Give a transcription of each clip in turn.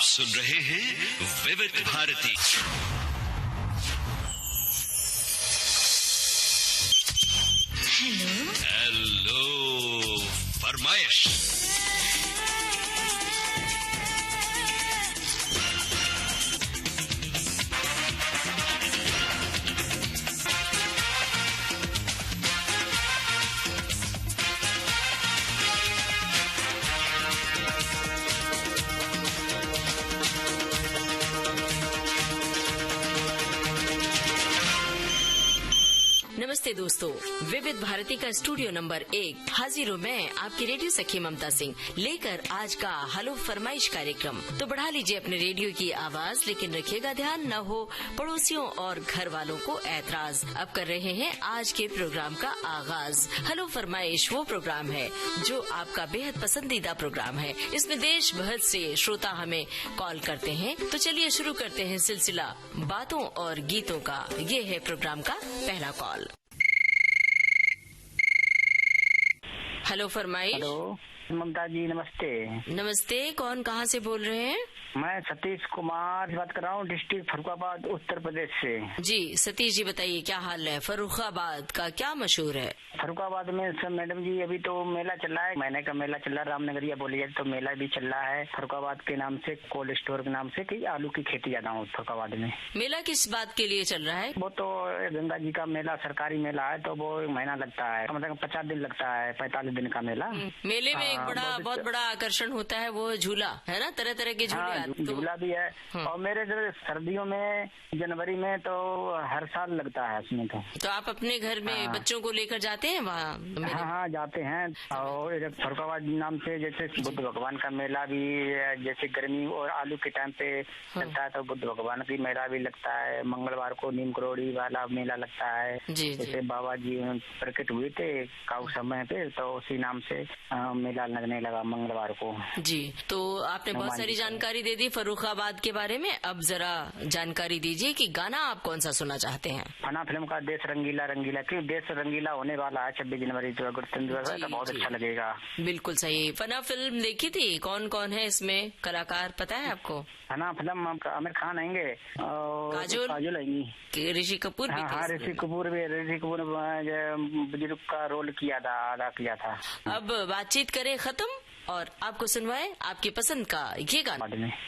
सुन रहे हैं विविध भारती। हेलो फरमाइश। नमस्ते दोस्तों, विविध भारती का स्टूडियो नंबर 1 हाजिर हूँ मैं, आपकी रेडियो सखी ममता सिंह, लेकर आज का हेलो फरमाइश कार्यक्रम। तो बढ़ा लीजिए अपने रेडियो की आवाज, लेकिन रखिएगा ध्यान न हो पड़ोसियों और घर वालों को ऐतराज। अब कर रहे हैं आज के प्रोग्राम का आगाज। हेलो फरमाइश वो प्रोग्राम है जो आपका बेहद पसंदीदा प्रोग्राम है। इसमें देश भर से श्रोता हमें कॉल करते हैं। तो चलिए शुरू करते हैं सिलसिला बातों और गीतों का। ये है प्रोग्राम का पहला कॉल। हेलो फरमाइश। हेलो ममता जी, नमस्ते। नमस्ते, कौन कहाँ से बोल रहे हैं? मैं सतीश कुमार बात कर रहा हूँ, डिस्ट्रिक्ट फर्रुखाबाद, उत्तर प्रदेश से। जी सतीश जी, बताइए क्या हाल है? फर्रुखाबाद का क्या मशहूर है? फर्रुखाबाद में सर मैडम जी अभी तो मेला चल रहा है, महीने का मेला चल रहा है, रामनगरिया बोली जाए तो मेला भी चल रहा है फर्रुखाबाद के नाम से, कोल्ड स्टोर के नाम से, कि आलू की खेती ज्यादा हो फर्रुखाबाद में। मेला किस बात के लिए चल रहा है? वो तो गंगा जी का मेला, सरकारी मेला है, तो वो एक महीना लगता है, मतलब 50 दिन लगता है, 45 दिन का मेला। मेले में एक बहुत बड़ा आकर्षण होता है, वो झूला है ना, तरह तरह के झूले। झूला भी है। और मेरे इधर सर्दियों में जनवरी में तो हर साल लगता है उसमें। तो आप अपने घर में बच्चों को लेकर जाते हैं वहाँ? हाँ जाते हैं। और इधर फर्रुखाबाद नाम से जैसे बुद्ध भगवान का मेला भी, जैसे गर्मी और आलू के टाइम पे लगता है, तो बुद्ध भगवान की मेला भी लगता है। मंगलवार को नीम करोड़ी वाला मेला लगता है। जैसे बाबा जी प्रकट हुए थे काउ समय पे, तो उसी नाम से मेला लगने लगा मंगलवार को। जी, तो आपने बहुत सारी जानकारी दे दी फर्रुखाबाद के बारे में। अब जरा जानकारी दीजिए कि गाना आप कौन सा सुनना चाहते हैं? फना फिल्म का देश रंगीला रंगीला, क्योंकि देश रंगीला होने वाला है 26 जनवरी तो बहुत अच्छा लगेगा। बिल्कुल सही। फना फिल्म देखी थी? कौन कौन है इसमें कलाकार पता है आपको? फना फिल्म आमिर खान आएंगे, काजोल आएंगी, ऋषि कपूर भी। हाँ ऋषि कपूर बुजुर्ग का रोल किया था, अदा किया था। अब बातचीत करें खत्म और आपको सुनवाए आपकी पसंद का ये गाना।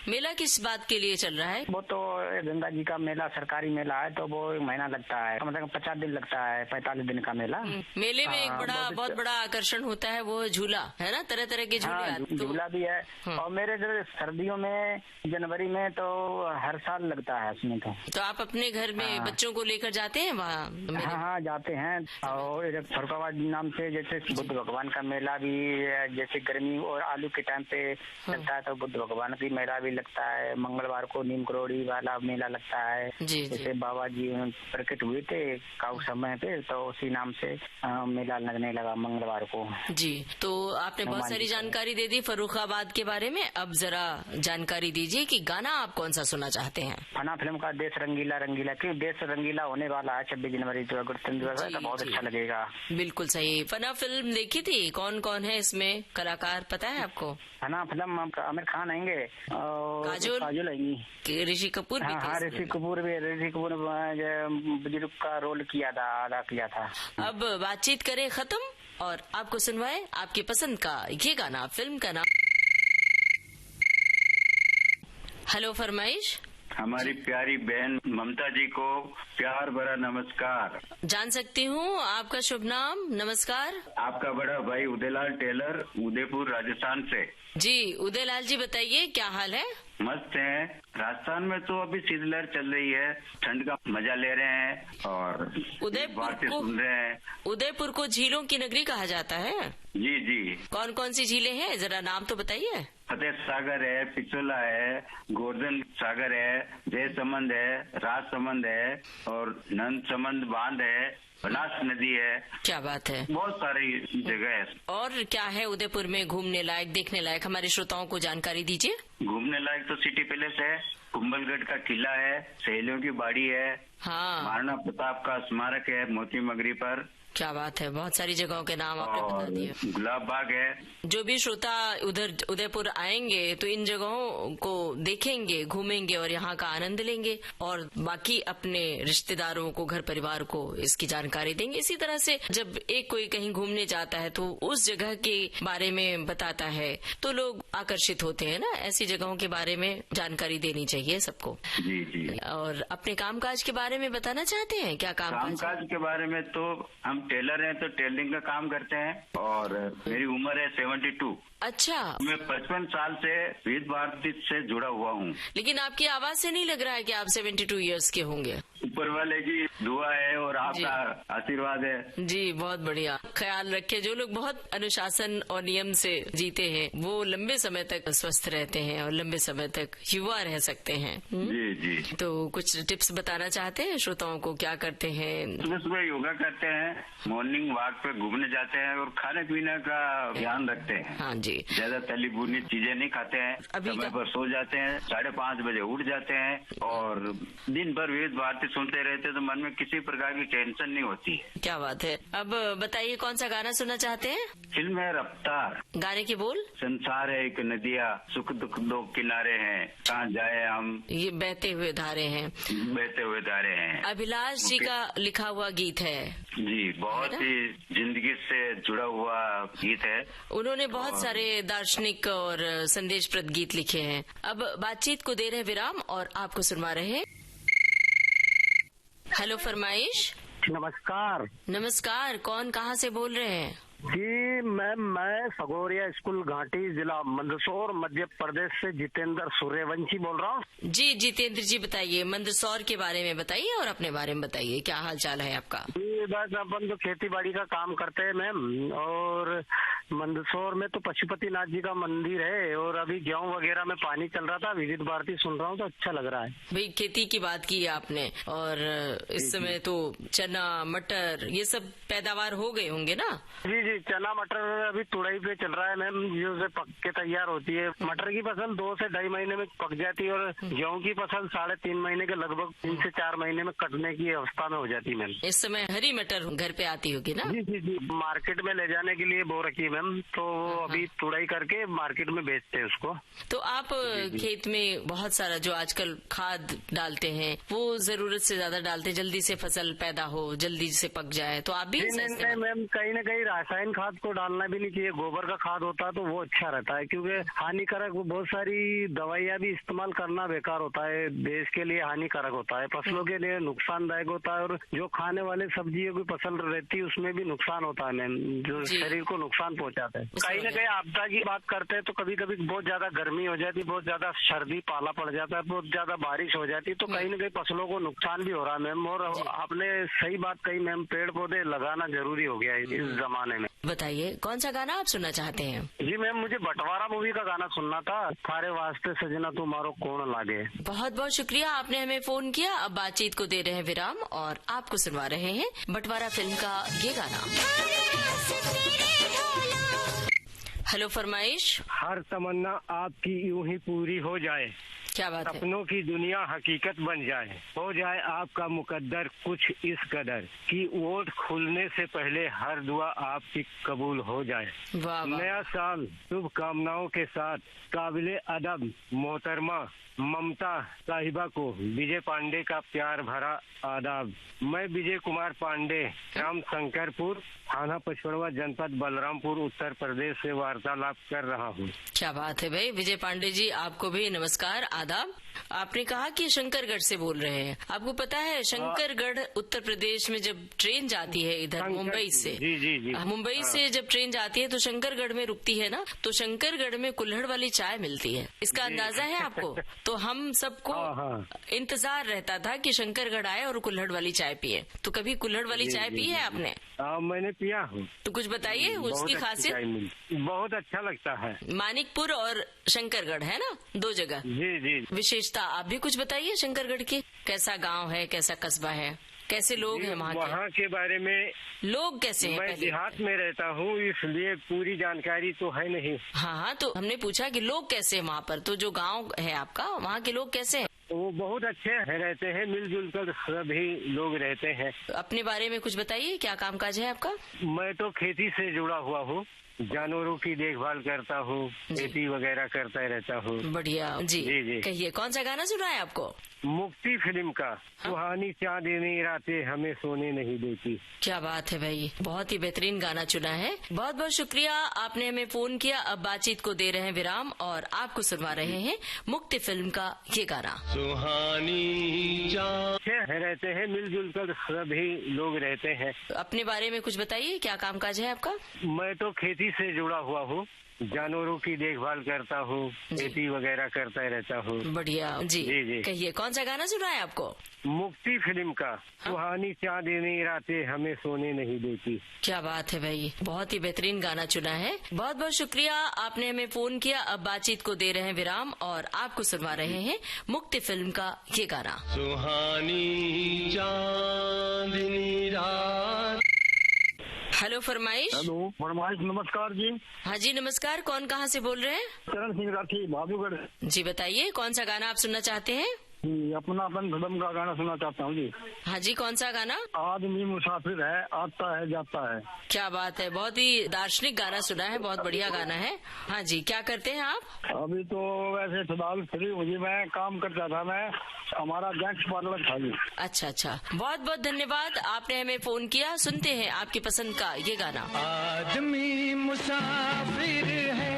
मेला किस बात के लिए चल रहा है? वो तो गंगा जी का मेला, सरकारी मेला है, तो वो एक महीना लगता है, मतलब 50 दिन लगता है, 45 दिन का मेला। मेले में एक बहुत बड़ा आकर्षण होता है, वो झूला है ना, तरह तरह के झूले। झूला भी है। और मेरे इधर सर्दियों में जनवरी में तो हर साल लगता है उसमें। तो आप अपने घर में बच्चों को लेकर जाते हैं वहाँ? हाँ जाते हैं। और इधर फर्रुखाबाद नाम से जैसे बुद्ध भगवान का मेला भी, जैसे गर्मी और आलू के टाइम पे लगता है, तो बुद्ध भगवान की मेला भी लगता है। मंगलवार को नीम करोड़ी वाला मेला लगता है। जैसे बाबा जी प्रकट हुए थे काउ समय पे, तो उसी नाम से मेला लगने लगा मंगलवार को। जी, तो आपने बहुत सारी जानकारी दे दी फर्रुखाबाद के बारे में। अब जरा जानकारी दीजिए कि गाना आप कौन सा सुनना चाहते हैं? फना फिल्म का देश रंगीला रंगीला, क्योंकि देश रंगीला होने वाला है 26 जनवरी तो बहुत अच्छा लगेगा। बिल्कुल सही। फना फिल्म देखी थी? कौन कौन है इसमें कलाकार पता है आपको? फना फिल्म आमिर खान आएंगे, काजोल आएंगी, ऋषि कपूर भी। हाँ ऋषि कपूर बुजुर्ग का रोल किया था, अदा किया था। अब बातचीत करें खत्म और आपको सुनवाए आपकी पसंद का ये गाना। फिल्म का नाम हेलो फरमाइश। हमारी प्यारी बहन ममता जी को प्यार भरा नमस्कार। जान सकती हूँ आपका शुभ नाम? नमस्कार। आपका बड़ा भाई उदयलाल टेलर, उदयपुर राजस्थान से। जी उदयलाल जी, बताइए क्या हाल है? मस्त है। राजस्थान में तो अभी शीतलहर चल रही है, ठंड का मजा ले रहे हैं और बातें सुन रहे हैं। उदयपुर को झीलों की नगरी कहा जाता है। जी जी। कौन कौन सी झीलें हैं, जरा नाम तो बताइए। फतेह सागर है, पिछोला है, गोवर्धन सागर है, जयसमंद है, राजसमंद है और नंदसमंद बांध है, बनास नदी है। क्या बात है, बहुत सारी जगह है। और क्या है उदयपुर में घूमने लायक, देखने लायक? हमारे श्रोताओं को जानकारी दीजिए। घूमने लायक तो सिटी पैलेस है, कुंभलगढ़ का किला है, सहेलियों की बाड़ी है, हाँ, महाराणा प्रताप का स्मारक है मोती मगरी पर, क्या बात है, बहुत सारी जगहों के नाम आपने बता दिए। गुलाब बाग है। जो भी श्रोता उधर उदयपुर आएंगे तो इन जगहों को देखेंगे, घूमेंगे और यहाँ का आनंद लेंगे और बाकी अपने रिश्तेदारों को, घर परिवार को इसकी जानकारी देंगे। इसी तरह से जब एक कोई कहीं घूमने जाता है तो उस जगह के बारे में बताता है तो लोग आकर्षित होते हैं ना। ऐसी जगहों के बारे में जानकारी देनी चाहिए सबको। जी जी। और अपने कामकाज के बारे में बताना चाहते हैं? क्या कामकाज के बारे में? तो हम टेलर हैं, तो टेलरिंग का काम करते हैं और मेरी उम्र है 72। अच्छा। मैं 55 साल से विविध भारती से जुड़ा हुआ हूँ। लेकिन आपकी आवाज से नहीं लग रहा है कि आप 72 इयर्स के होंगे। ऊपर वाले की दुआ है और आपका आशीर्वाद है। जी, बहुत बढ़िया। ख्याल रखे, जो लोग बहुत अनुशासन और नियम से जीते हैं वो लंबे समय तक स्वस्थ रहते हैं और लंबे समय तक युवा रह सकते हैं। जी जी। तो कुछ टिप्स बताना चाहते हैं श्रोताओं को? क्या करते हैं? सुबह सुबह योगा करते हैं, मॉर्निंग वॉक पे घूमने जाते हैं और खाने पीने का ध्यान रखते हैं। हाँ जी। ज्यादा तली भुनी चीजें नहीं खाते हैं, समय पर सो जाते हैं, 5:30 बजे उठ जाते हैं और दिन भर विविध भारती सुनते रहते तो मन में किसी प्रकार की टेंशन नहीं होती है। क्या बात है। अब बताइए कौन सा गाना सुनना चाहते हैं? फिल्म है रफ्तार। गाने के बोल? संसार है एक नदिया, सुख दुख दो किनारे हैं, कहाँ जाए हम, ये बहते हुए धारे हैं। बहते हुए धारे हैं। अभिलाष जी का लिखा हुआ गीत है। जी, बहुत ही जिंदगी से जुड़ा हुआ गीत है। उन्होंने बहुत सारे दार्शनिक और संदेशप्रद गीत लिखे हैं। अब बातचीत को दे रहे विराम और आपको सुनवा रहे हैं। हेलो फरमाइश। नमस्कार। नमस्कार, कौन कहाँ से बोल रहे हैं? जी मैम, मैं सगोरिया स्कूल घाटी, जिला मंदसौर, मध्य प्रदेश से जितेंद्र सूर्यवंशी बोल रहा हूँ। जी जितेंद्र जी, बताइए मंदसौर के बारे में बताइए और अपने बारे में बताइए, क्या हाल चाल है आपका? जी बस अपन तो खेती बाड़ी का काम करते हैं मैम, और मंदसौर में तो पशुपतिनाथ जी का मंदिर है और अभी गेहूं वगैरह में पानी चल रहा था, विविध भारती सुन रहा हूँ तो अच्छा लग रहा है। भाई खेती की बात की आपने, और इस समय तो चना मटर ये सब पैदावार हो गए होंगे ना? जी जी, चना मटर अभी तुड़ाई पे चल रहा है मैम, जो से पक के तैयार होती है। मटर की फसल 2 से 2.5 महीने में पक जाती है और गेहूं की फसल 3.5 महीने के लगभग 3 से 4 महीने में कटने की अवस्था में हो जाती है मैम। इस समय हरी मटर घर पे आती होगी ना? जी जी जी, मार्केट में ले जाने के लिए बो रखी है मैम, तो अभी तुड़ाई करके मार्केट में बेचते हैं उसको। तो आप खेत में बहुत सारा जो आजकल खाद डालते हैं वो जरूरत से ज्यादा डालते हैं, जल्दी से फसल पैदा हो, जल्दी से पक जाए, तो आप भी? नहीं मैम, कहीं न कहीं रासायन खाद को डालना भी नहीं चाहिए। गोबर का खाद होता है तो वो अच्छा रहता है, क्योंकि हानिकारक बहुत सारी दवाइयाँ भी इस्तेमाल करना बेकार होता है, देश के लिए हानिकारक होता है, फसलों के लिए नुकसानदायक होता है, और जो खाने वाले सब्जियों की फसल रहती है उसमें भी नुकसान होता है मैम, जो शरीर को नुकसान पहुँचाता है। कहीं न कहीं आपदा की बात करते हैं तो कभी कभी बहुत ज्यादा गर्मी हो जाती है, बहुत ज्यादा सर्दी पाला पड़ जाता है, बहुत ज्यादा बारिश हो जाती है, तो कहीं न कहीं फसलों को नुकसान भी हो रहा है मैम। और आपने सही बात कही मैम, पेड़ पौधे लगाना जरूरी हो गया है इस जमाने में। बताइए कौन सा गाना आप सुनना चाहते हैं? जी मैम, मुझे बंटवारा मूवी का गाना सुनना था, थारे वास्ते सजना तुम्हारो कौन लागे। बहुत बहुत शुक्रिया, आपने हमें फोन किया। अब बातचीत को दे रहे हैं विराम और आपको सुनवा रहे हैं बंटवारा फिल्म का ये गाना। हेलो फरमाइश। हर तमन्ना आपकी यूं ही पूरी हो जाए, क्या बात है? सपनों की दुनिया हकीकत बन जाए, हो जाए आपका मुकद्दर कुछ इस कदर कि वोट खुलने से पहले हर दुआ आपकी कबूल हो जाए। वाह वाह। नया साल शुभ कामनाओं के साथ काबिले अदब मोहतरमा ममता साहिबा को विजय पांडे का प्यार भरा आदाब। मैं विजय कुमार पांडे, ग्राम शंकरपुर, थाना पचपड़वा, जनपद बलरामपुर, उत्तर प्रदेश से वार्तालाप कर रहा हूँ। क्या बात है भाई विजय पांडे जी, आपको भी नमस्कार आदाब। आपने कहा कि शंकरगढ़ से बोल रहे हैं, आपको पता है शंकरगढ़ उत्तर प्रदेश में जब ट्रेन जाती है इधर मुंबई से, मुंबई से जब ट्रेन जाती है तो शंकरगढ़ में रुकती है ना, तो शंकरगढ़ में कुल्हड़ वाली चाय मिलती है, इसका अंदाजा है आपको? तो हम सबको इंतजार रहता था कि शंकरगढ़ आए और कुल्हड़ वाली चाय पिए। तो कभी कुल्हड़ वाली चाय पी है आपने? मैंने पिया हूँ। तो कुछ बताइए उसकी खासियत। बहुत अच्छा लगता है। मानिकपुर और शंकरगढ़ है ना, 2 जगह। जी जी। विशेषता आप भी कुछ बताइए शंकरगढ़ की, कैसा गांव है, कैसा कस्बा है, कैसे लोग हैं वहाँ के बारे में? लोग कैसे हैं? मैं देहात में रहता हूँ इसलिए पूरी जानकारी तो है नहीं। हाँ हाँ, तो हमने पूछा कि लोग कैसे हैं वहाँ पर, तो जो गांव है आपका वहाँ के लोग कैसे हैं? वो बहुत अच्छे रहते हैं, मिलजुल कर सभी लोग रहते हैं। अपने बारे में कुछ बताइए, क्या कामकाज है आपका? मैं तो खेती से जुड़ा हुआ हूँ, जानवरों की देखभाल करता हूँ, खेती वगैरह करता रहता हूँ। बढ़िया जी। जी। कहिए, कौन सा गाना सुना है आपको? मुक्ति फिल्म का सुहानी चांदनी रातें हमें सोने नहीं देती। क्या बात है भाई, बहुत ही बेहतरीन गाना चुना है। बहुत बहुत शुक्रिया, आपने हमें फोन किया। अब बातचीत को दे रहे हैं विराम और आपको सुनवा रहे हैं मुक्ति फिल्म का ये गाना। सुहानी रहते हैं, मिलजुल कर सभी लोग रहते हैं। अपने बारे में कुछ बताइए, क्या कामकाज है आपका? मैं तो खेती से जुड़ा हुआ हूँ, जानवरों की देखभाल करता हूँ, खेती वगैरह करता रहता हूँ। बढ़िया जी। जी। कहिए, कौन सा गाना सुना है आपको? मुक्ति फिल्म का सुहानी चांदनी रातें हमें सोने नहीं देती। क्या बात है भाई, बहुत ही बेहतरीन गाना चुना है। बहुत बहुत शुक्रिया, आपने हमें फोन किया। अब बातचीत को दे रहे हैं विराम और आपको सुनवा रहे हैं मुक्ति फिल्म का ये गाना। सुहानी चांदनी रात। हेलो फरमाइश। हेलो फरमाइश, नमस्कार जी। हाँ जी नमस्कार, कौन कहाँ से बोल रहे हैं? चरण सिंह राठी, भादुगढ़। जी बताइए, कौन सा गाना आप सुनना चाहते हैं? अपनापन फिल्म का गाना सुनना चाहता हूँ जी। हाँ जी, कौन सा गाना? आदमी मुसाफिर है, आता है जाता है। क्या बात है, बहुत ही दार्शनिक गाना सुना है, बहुत बढ़िया गाना है। हाँ जी, क्या करते हैं आप? अभी तो वैसे फिलहाल फ्री मुझे, मैं काम करता था, मैं हमारा जेंट्स पार्लर था जी। अच्छा, बहुत बहुत धन्यवाद, आपने हमें फोन किया। सुनते हैं आपकी पसंद का ये गाना। आदमी मुसाफिर है।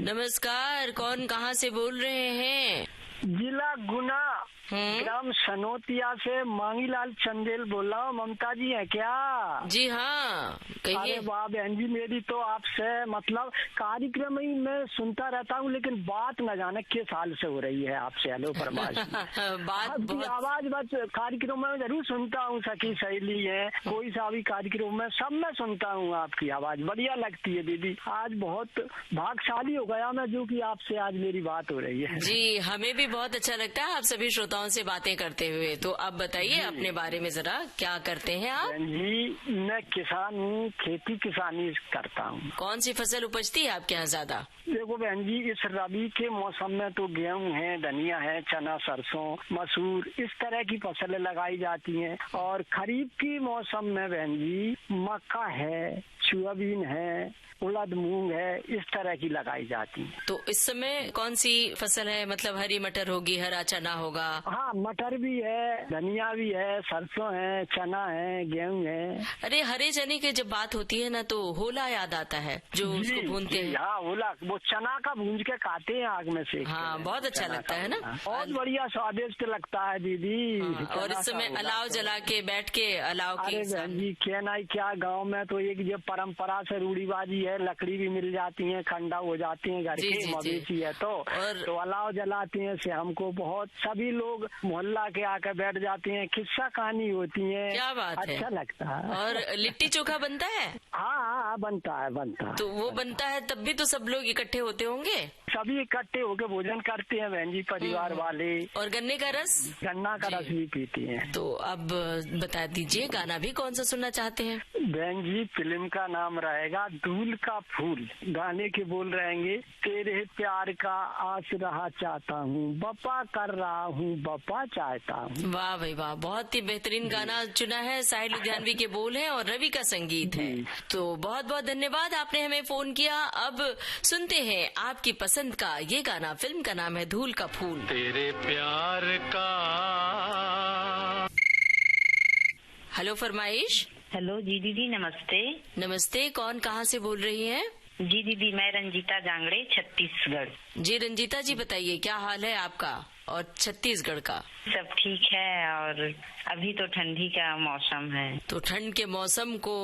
नमस्कार, कौन कहाँ से बोल रहे हैं? जिला गुना, ग्राम सनोतिया से मांगीलाल चंदेल बोल रहा हूँ। ममता जी है क्या? जी हाँ, कहिए। अरे वाह बहन जी, मेरी तो आपसे मतलब कार्यक्रम ही मैं सुनता रहता हूँ, लेकिन बात न जाने किस साल से हो रही है आपसे। हेलो फरमाइश। बात बहुत... आवाज बस कार्यक्रम में जरूर सुनता हूँ, सखी सहेली है, कोई सा भी कार्यक्रम में सब में सुनता हूँ, आपकी आवाज बढ़िया लगती है दीदी। आज बहुत भाग्यशाली हो गया मैं जो कि आपसे आज मेरी बात हो रही है। जी, हमें भी बहुत अच्छा लगता है आप सभी श्रोताओं से बातें करते हुए। तो अब बताइए अपने बारे में जरा, क्या करते हैं आप? जी, मैं किसान हूँ, खेती किसानी करता हूँ। कौन सी फसल उपजती है आपके यहाँ ज्यादा? देखो बहन जी, इस रबी के मौसम में तो गेहूं है, धनिया है, चना, सरसों, मसूर, इस तरह की फसलें लगाई जाती हैं। और खरीफ की मौसम में बहन जी मक्का है, सोयाबीन है, उड़द, मूंग है, इस तरह की लगाई जाती है। तो इस समय कौन सी फसल है? मतलब हरी मटर होगी, हरा चना होगा? हाँ, मटर भी है, धनिया भी है, सरसों है, चना है, गेहूं है। अरे हरे चने की जब बात होती है ना तो होला याद आता है, जो उसको भूनते हैं। हाँ, होला, वो चना का भून के खाते हैं आग में से। हाँ, बहुत अच्छा लगता है ना, बहुत बढ़िया स्वादिष्ट लगता है दीदी। और इस समय अलाव जला के बैठ के अलाव की। अरे बहन जी, क्या गांव में तो एक जो परंपरा से रूढ़ीबाजी है, लकड़ी भी मिल जाती है, खंडा हो जाती है, घर के मवेशी है तो अलाव जलाती है। से हमको बहुत सभी लोग मोहल्ला के आकर बैठ जाते हैं, किस्सा कहानी होती है। क्या बात है, अच्छा लगता है। और लिट्टी चोखा बनता है? हाँ, बनता है। तो वो बनता है तब भी तो सब लोग इकट्ठे होते होंगे? सभी इकट्ठे होकर भोजन करते हैं बहन जी, परिवार वाले। और गन्ने का रस? गन्ना का रस भी पीते हैं। तो अब बता दीजिए, गाना भी कौन सा सुनना चाहते हैं? बहन जी, फिल्म का नाम रहेगा धूल का फूल। गाने के बोल रहेंगे, तेरे प्यार का आस रहा चाहता हूँ, बपा कर रहा हूँ, बपा चाहता हूँ। वाह भाई वाह, बहुत ही बेहतरीन गाना चुना है। साहिल लुधियानवी के बोल हैं और रवि का संगीत है। तो बहुत बहुत धन्यवाद, आपने हमें फोन किया। अब सुनते हैं आपकी पसंद का ये गाना। फिल्म का नाम है धूल का फूल। तेरे प्यार का। हेलो फरमाइश। हेलो जी दीदी, नमस्ते। नमस्ते, कौन कहाँ से बोल रही हैं? जी दीदी, मैं रंजीता जांगड़े, छत्तीसगढ़। जी रंजीता जी, बताइए क्या हाल है आपका और छत्तीसगढ़ का? सब ठीक है, और अभी तो ठंडी का मौसम है। तो ठंड के मौसम को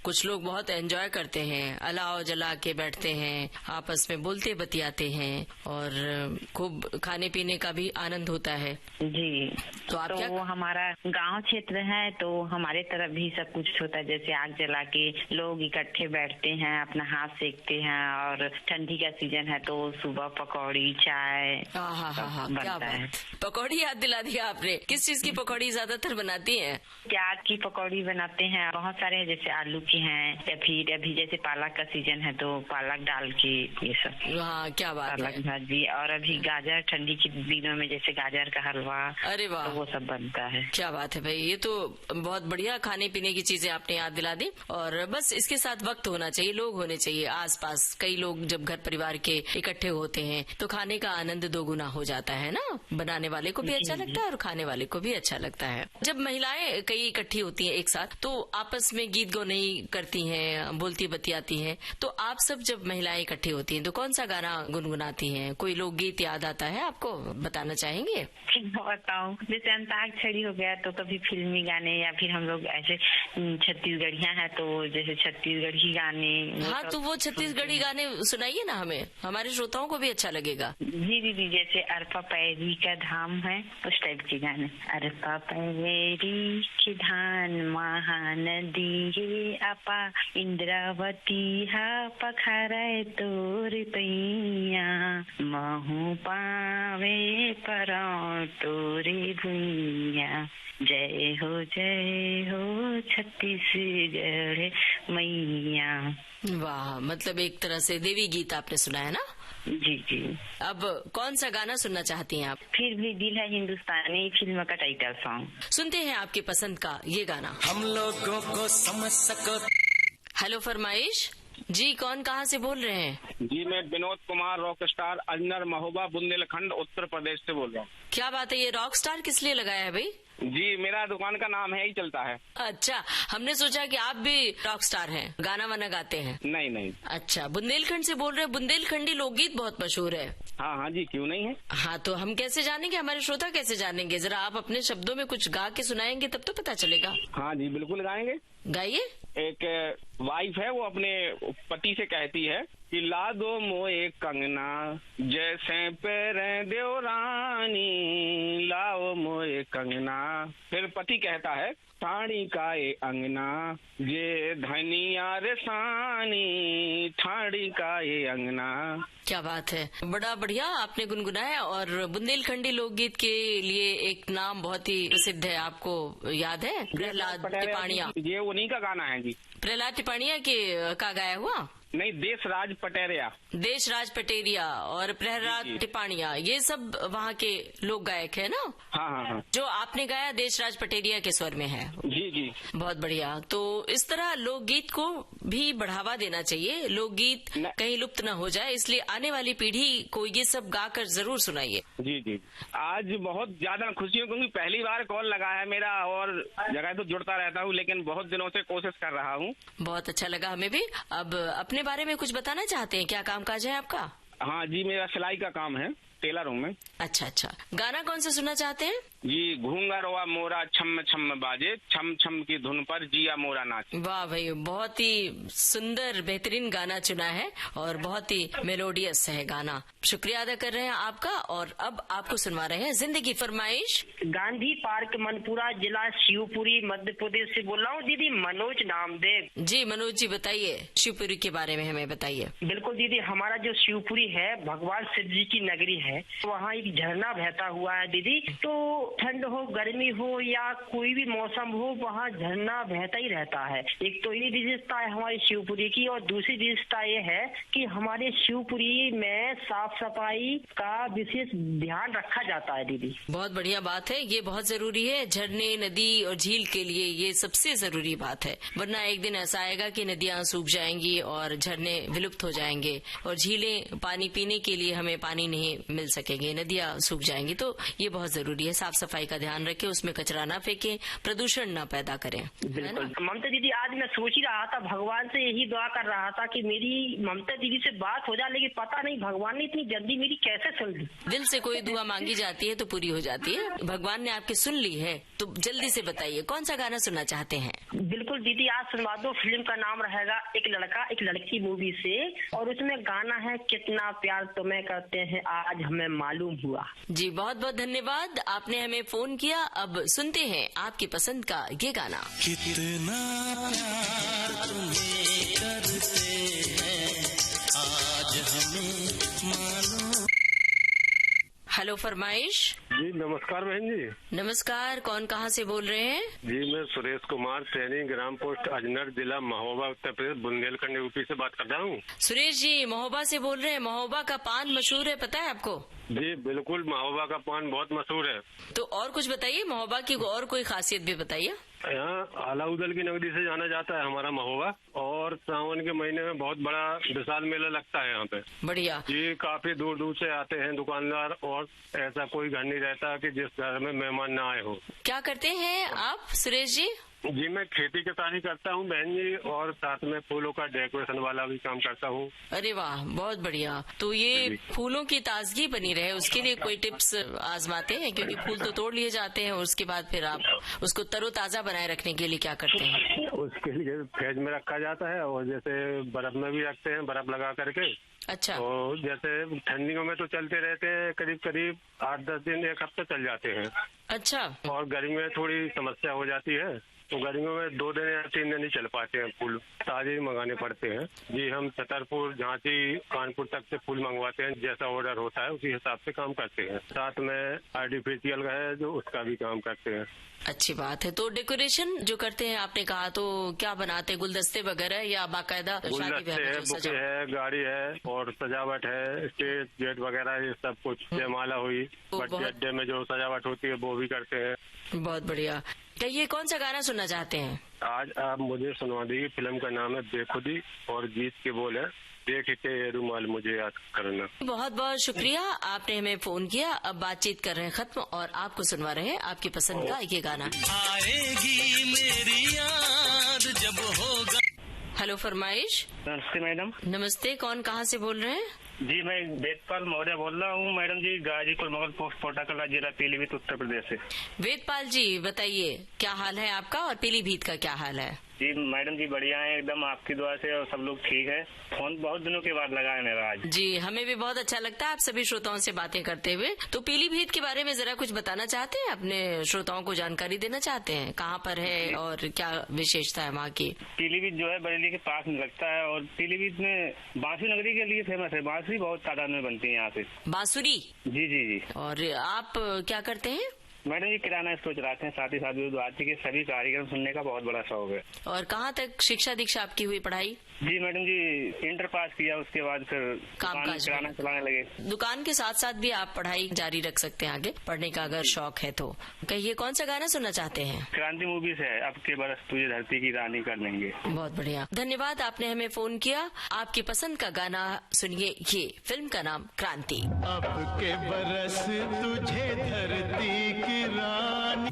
कुछ लोग बहुत एंजॉय करते हैं, अलाव जला के बैठते हैं, आपस में बोलते बतियाते हैं और खूब खाने पीने का भी आनंद होता है। जी, तो आप तो वो हमारा गांव क्षेत्र है, तो हमारे तरफ भी सब कुछ होता है। जैसे आग जला के लोग इकट्ठे बैठते हैं, अपना हाथ सेकते हैं, और ठंडी का सीजन है तो सुबह पकौड़ी, चाय हाँ, क्या है। पकौड़ी याद दिला दिया आपने। किस चीज की पकौड़ी ज्यादातर बनाती हैं? प्याज की पकौड़ी बनाते हैं, बहुत सारे हैं, जैसे आलू की हैं, या फिर अभी जैसे पालक का सीजन है तो पालक डाल के ये सब। हाँ, क्या बात पालक है। भाजी, और अभी गाजर ठंडी के दिनों में जैसे गाजर का हलवा, अरे वाह, तो वो सब बनता है। क्या बात है भाई, ये तो बहुत बढ़िया खाने पीने की चीजें आपने याद दिला दी। और बस इसके साथ वक्त होना चाहिए, लोग होने चाहिए आसपास। कई लोग जब घर परिवार के इकट्ठे होते हैं तो खाने का आनंद दोगुना हो जाता है ना। बनाने वाले को भी अच्छा लगता है और खाने वाले को भी अच्छा लगता है। जब महिलाएं कई इकट्ठी होती हैं एक साथ तो आपस में गीत गौनई करती हैं, बोलती बतियाती हैं। तो आप सब जब महिलाएं इकट्ठी होती हैं तो कौन सा गाना गुनगुनाती हैं? कोई लोकगीत याद आता है आपको, बताना चाहेंगे? बताऊं, जैसे अंताक्षरी हो गया तो कभी फिल्मी गाने, या फिर हम लोग ऐसे छत्तीसगढ़िया है तो जैसे छत्तीसगढ़ी गाने। हाँ, तो वो छत्तीसगढ़ी गाने सुनाइए ना हमें, हमारे श्रोताओं को भी अच्छा लगेगा। जी दीदी, जैसे अरपा पैरी का धाम है उस टाइप के गाने। अरपा पैरी की धान महानदी हे अपा, इंद्रावती हा पखारे तोर तैया, महू पावे परां तोरे भुइया। जय हो छत्तीसगढ़ मैया। वाह, मतलब एक तरह से देवी गीत आपने सुना है ना? जी जी। अब कौन सा गाना सुनना चाहती हैं आप? फिर भी दिल है हिंदुस्तानी फिल्म का टाइटल सॉन्ग। सुनते हैं आपकी पसंद का ये गाना। हम लोगों को समझ सको। हेलो फरमाइश जी, कौन कहाँ से बोल रहे हैं? जी, मैं विनोद कुमार रॉक स्टार अजनर महोबा बुंदेलखंड उत्तर प्रदेश से बोल रहा हूँ। क्या बात है, ये रॉक स्टार किस लिए लगाया है भाई? जी, मेरा दुकान का नाम है ही चलता है। अच्छा, हमने सोचा कि आप भी रॉक स्टार हैं, गाना वाना गाते हैं। नहीं नहीं। अच्छा, बुंदेलखंड से बोल रहे हैं। बुंदेलखंडी लोकगीत बहुत मशहूर है। हाँ हाँ जी, क्यों नहीं है। हाँ, तो हम कैसे जानेंगे, हमारे श्रोता कैसे जानेंगे? जरा आप अपने शब्दों में कुछ गा के सुनाएंगे तब तो पता चलेगा। हाँ जी, बिल्कुल गाएंगे। गाइए। एक वाइफ है, वो अपने पति से कहती है कि ला दो मोए कंगना जैसे पैरे देवरानी, लाओ मोए कंगना। फिर पति कहता है ठाणी का ये अंगना, ये धनिया रेसानी, ठाणी का ये अंगना। क्या बात है, बड़ा बढ़िया आपने गुनगुनाया। और बुंदेलखंडी लोकगीत के लिए एक नाम बहुत ही प्रसिद्ध है, आपको याद है? प्रहलाद टिपाणिया। ये उन्हीं का गाना है जी। प्रहलाद टिपाणिया के का गाया हुआ? नहीं, देशराज पटेरिया। देशराज पटेरिया और प्रहलाद टिपाणिया, ये सब वहाँ के लोक गायक है ना? हाँ हाँ हाँ। जो आपने गाया देशराज पटेरिया के स्वर में है। जी जी। बहुत बढ़िया। तो इस तरह लोकगीत को भी बढ़ावा देना चाहिए, लोकगीत कहीं लुप्त न हो जाए, इसलिए आने वाली पीढ़ी को ये सब गाकर जरूर सुनाइए। जी जी। आज बहुत ज्यादा खुशी है क्योंकि पहली बार कॉल लगा है मेरा, और जगह तो जुड़ता रहता हूँ लेकिन बहुत दिनों से कोशिश कर रहा हूँ। बहुत अच्छा लगा हमें भी। अब अपने बारे में कुछ बताना चाहते हैं? क्या कामकाज है आपका? हाँ जी, मेरा सिलाई का काम है, टेलर हूँ मैं। अच्छा अच्छा, गाना कौन सा सुनना चाहते हैं? जी, घूंघरवा मोरा छम छम बाजे, छम छम की धुन पर जिया मोरा नाच। वाह भाई, बहुत ही सुंदर बेहतरीन गाना चुना है और बहुत ही मेलोडियस है गाना। शुक्रिया अदा कर रहे हैं आपका। और अब आपको सुनवा रहे हैं जिंदगी फरमाइश। गांधी पार्क मनपुरा, जिला शिवपुरी, मध्य प्रदेश से बोल रहा हूँ दीदी, मनोज नामदेव। जी मनोज जी, बताइए शिवपुरी के बारे में हमें बताइए। बिल्कुल दीदी, हमारा जो शिवपुरी है भगवान शिव जी की नगरी है, वहाँ एक झरना बहता हुआ है दीदी। तो ठंड हो गर्मी हो या कोई भी मौसम हो, वहाँ झरना बहता ही रहता है। एक तो ये विशेषता है हमारी शिवपुरी की, और दूसरी विशेषता ये है कि हमारे शिवपुरी में साफ सफाई का विशेष ध्यान रखा जाता है दीदी। बहुत बढ़िया बात है, ये बहुत जरूरी है। झरने, नदी और झील के लिए ये सबसे जरूरी बात है, वरना एक दिन ऐसा आएगा कि नदियाँ सूख जाएंगी और झरने विलुप्त हो जाएंगे और झीलें पानी पीने के लिए हमें पानी नहीं मिल सकेंगे, नदियाँ सूख जाएंगी। तो ये बहुत जरूरी है, साफ सफाई का ध्यान रखें, उसमें कचरा ना फेंकें, प्रदूषण ना पैदा करें। ममता दीदी, आज मैं सोच ही रहा था, भगवान से यही दुआ कर रहा था कि मेरी ममता दीदी से बात हो जाए, लेकिन पता नहीं भगवान ने इतनी जल्दी मेरी कैसे सुन ली। दिल से कोई दुआ मांगी जाती है तो पूरी हो जाती है। भगवान ने आपकी सुन ली है तो जल्दी से बताइए कौन सा गाना सुनना चाहते हैं? बिल्कुल दीदी, आज सुनवा दो। फिल्म का नाम रहेगा एक लड़का एक लड़की मूवी से, और उसमें गाना है कितना प्यार तुम्हें करते हैं आज हमें मालूम हुआ। जी बहुत बहुत धन्यवाद, आपने हमें फोन किया। अब सुनते हैं आपकी पसंद का ये गाना। कितना प्यार तुम्हें करते हैं आज हमें मालूम। हेलो फरमाइश। जी नमस्कार बहन जी। नमस्कार, कौन कहाँ से बोल रहे हैं? जी मैं सुरेश कुमार, सैनी, ग्राम पोस्ट अजनर, जिला महोबा, उत्तर प्रदेश, बुंदेलखंड यूपी से बात कर रहा हूँ। सुरेश जी महोबा से बोल रहे हैं। महोबा का पान मशहूर है, पता है आपको? जी बिल्कुल, महोबा का पान बहुत मशहूर है। तो और कुछ बताइए, महोबा की और कोई खासियत भी बताइए। यहाँ अलाउदल की नगरी से जाना जाता है हमारा महोबा, और सावन के महीने में बहुत बड़ा विशाल मेला लगता है यहाँ पे। बढ़िया जी काफी दूर दूर से आते हैं दुकानदार, और ऐसा कोई घर नहीं रहता कि जिस घर में मेहमान न आए हो। क्या करते हैं आप सुरेश जी? जी मैं खेती किसानी करता हूँ बहन जी, और साथ में फूलों का डेकोरेशन वाला भी काम करता हूँ। अरे वाह, बहुत बढ़िया। तो ये फूलों की ताजगी बनी रहे उसके लिए कोई टिप्स आजमाते हैं? क्योंकि फूल तो तोड़ लिए जाते हैं और उसके बाद फिर आप उसको तरोताजा बनाए रखने के लिए क्या करते हैं? उसके लिए फ्रिज में रखा जाता है, और जैसे बर्फ में भी रखते हैं, बर्फ लगा करके। अच्छा। और जैसे ठंडियों में तो चलते रहते हैं, करीब करीब 8-10 दिन, 1 हफ्ता चल जाते हैं। अच्छा। और गर्मी में थोड़ी समस्या हो जाती है, तो गर्मियों में 2 दिन या 3 दिन ही चल पाते हैं, फूल ताजे ही मंगाने पड़ते हैं। जी हम छतरपुर, झांसी, कानपुर तक से फूल मंगवाते हैं, जैसा ऑर्डर होता है उसी हिसाब से काम करते हैं। साथ में आर्टिफिशियल है जो, उसका भी काम करते हैं। अच्छी बात है। तो डेकोरेशन जो करते हैं आपने कहा, तो क्या बनाते हैं? गुलदस्ते वगैरह या बाकायदा शादी गुलदस्ते है, बुके है, गाड़ी है, और सजावट है, स्टेज गेट वगैरह, ये सब कुछ। जयमाला हुई, बर्थडे अड्डे में जो सजावट होती है वो भी करते हैं। बहुत बढ़िया। कहिए कौन सा गाना सुनना चाहते हैं? आज आप मुझे सुनवा दीजिए। फिल्म का नाम है बेखुदी, और गीत के बोल है देखते रुमाल मुझे याद करना। बहुत बहुत शुक्रिया, आपने हमें फोन किया। अब बातचीत कर रहे हैं खत्म, और आपको सुनवा रहे हैं आपकी पसंद का ये गाना। आएगी मेरी याद जब होगा। हेलो फरमाइश। नमस्ते मैडम। नमस्ते, कौन कहाँ से बोल रहे हैं? जी मैं वेदपाल मौर्य बोल रहा हूँ मैडम जी, गाजीपुर मगल पोस्ट पोटाकला, जिला पीलीभीत, उत्तर प्रदेश से। वेदपाल जी बताइए, क्या हाल है आपका और पीलीभीत का क्या हाल है? जी मैडम जी बढ़िया है एकदम, आपकी दुआ से, और सब लोग ठीक है। फोन बहुत दिनों के बाद लगा है मेरा आज। जी हमें भी बहुत अच्छा लगता है आप सभी श्रोताओं से बातें करते हुए। तो पीलीभीत के बारे में जरा कुछ बताना चाहते हैं? अपने श्रोताओं को जानकारी देना चाहते हैं, कहाँ पर है और क्या विशेषता है वहाँ की? पीलीभीत जो है बरेली के पास में लगता है, और पीलीभीत में बांसुरी नगरी के लिए फेमस है। बांसुरी बहुत तादाद में बनती है यहाँ पे। बांसुरी? जी जी जी। और आप क्या करते हैं? मैडम जी किराना स्टोर चलाते हैं, साथ ही साथ विविध भारती के सभी कार्यक्रम सुनने का बहुत बड़ा शौक है। और कहाँ तक शिक्षा दीक्षा आपकी हुई, पढ़ाई? जी मैडम जी इंटर पास किया, उसके बाद फिर कामकाज किराना चलाने लगे। दुकान के साथ साथ भी आप पढ़ाई जारी रख सकते हैं आगे, पढ़ने का अगर शौक है तो। कहिए कौन सा गाना सुनना चाहते हैं? क्रांति मूवी से है, अब के बरस तुझे धरती की रानी कर देंगे। बहुत बढ़िया, धन्यवाद आपने हमें फोन किया। आपकी पसंद का गाना सुनिए, ये फिल्म का नाम क्रांति। अब के बरस तुझे धरती की रानी।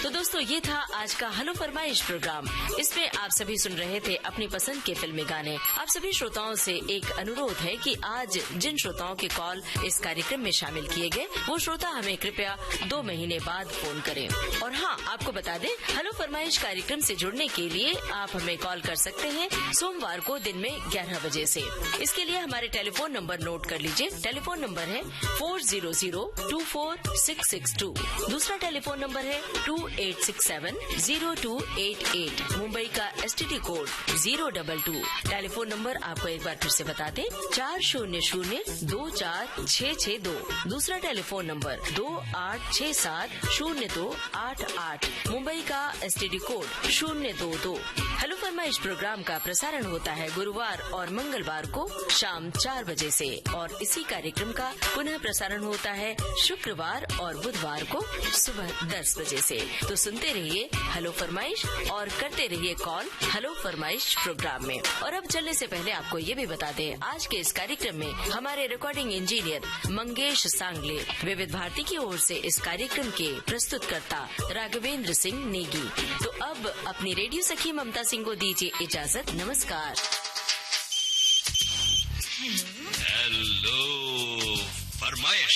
तो दोस्तों ये था आज का हेलो फरमाइश प्रोग्राम। इसमें आप सभी सुन रहे थे अपनी पसंद के फिल्मी गाने। आप सभी श्रोताओं से एक अनुरोध है कि आज जिन श्रोताओं के कॉल इस कार्यक्रम में शामिल किए गए, वो श्रोता हमें कृपया 2 महीने बाद फोन करें। और हाँ, आपको बता दें, हेलो फरमाइश कार्यक्रम से जुड़ने के लिए आप हमें कॉल कर सकते हैं सोमवार को दिन में 11 बजे से। इसके लिए हमारे टेलीफोन नंबर नोट कर लीजिए। टेलीफोन नंबर है 400-24662। दूसरा टेलीफोन नंबर है 2867-0288। मुंबई का STD कोड 022। टेलीफोन नंबर आपको एक बार फिर से बता दें, 400-24662। दूसरा टेलीफोन नंबर 2867-0288। मुंबई का STD कोड 022। हेलो फरमाइश प्रोग्राम का प्रसारण होता है गुरुवार और मंगलवार को शाम 4 बजे से, और इसी कार्यक्रम का पुनः प्रसारण होता है शुक्रवार और बुधवार को सुबह 10 बजे से। तो सुनते रहिए हेलो फरमाइश और करते रहिए कॉल हेलो फरमाइश प्रोग्राम में। और अब चलने से पहले आपको ये भी बता दें, आज के इस कार्यक्रम में हमारे रिकॉर्डिंग इंजीनियर मंगेश सांगले, विविध भारती की ओर से इस कार्यक्रम के प्रस्तुतकर्ता राघवेंद्र सिंह नेगी। तो अब अपनी रेडियो सखी ममता सिंह को दीजिए इजाजत। नमस्कार। हेलो फरमाइश।